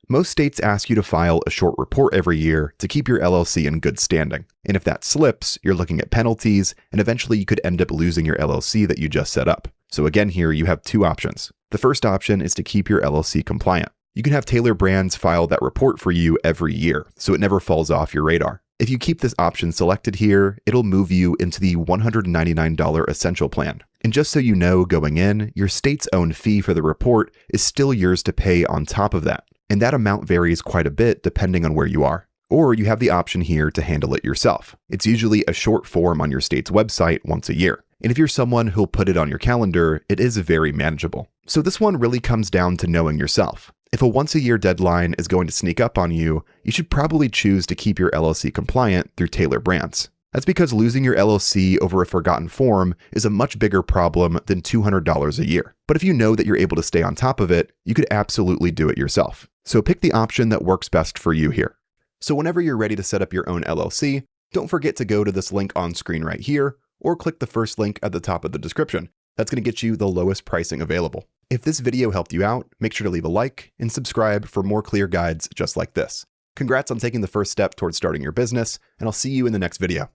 Most states ask you to file a short report every year to keep your LLC in good standing. And if that slips, you're looking at penalties, and eventually you could end up losing your LLC that you just set up. So again, here you have two options. The first option is to keep your LLC compliant. You can have Taylor Brands file that report for you every year, so it never falls off your radar. If you keep this option selected here, it'll move you into the $199 Essential Plan. And just so you know, going in, your state's own fee for the report is still yours to pay on top of that. And that amount varies quite a bit depending on where you are. Or you have the option here to handle it yourself. It's usually a short form on your state's website once a year. And if you're someone who'll put it on your calendar, it is very manageable. So this one really comes down to knowing yourself. If a once-a-year deadline is going to sneak up on you, you should probably choose to keep your LLC compliant through Taylor Brands. That's because losing your LLC over a forgotten form is a much bigger problem than $200 a year. But if you know that you're able to stay on top of it, you could absolutely do it yourself. So pick the option that works best for you here. So whenever you're ready to set up your own LLC, don't forget to go to this link on screen right here, or click the first link at the top of the description. That's going to get you the lowest pricing available. If this video helped you out, make sure to leave a like and subscribe for more clear guides just like this. Congrats on taking the first step towards starting your business, and I'll see you in the next video.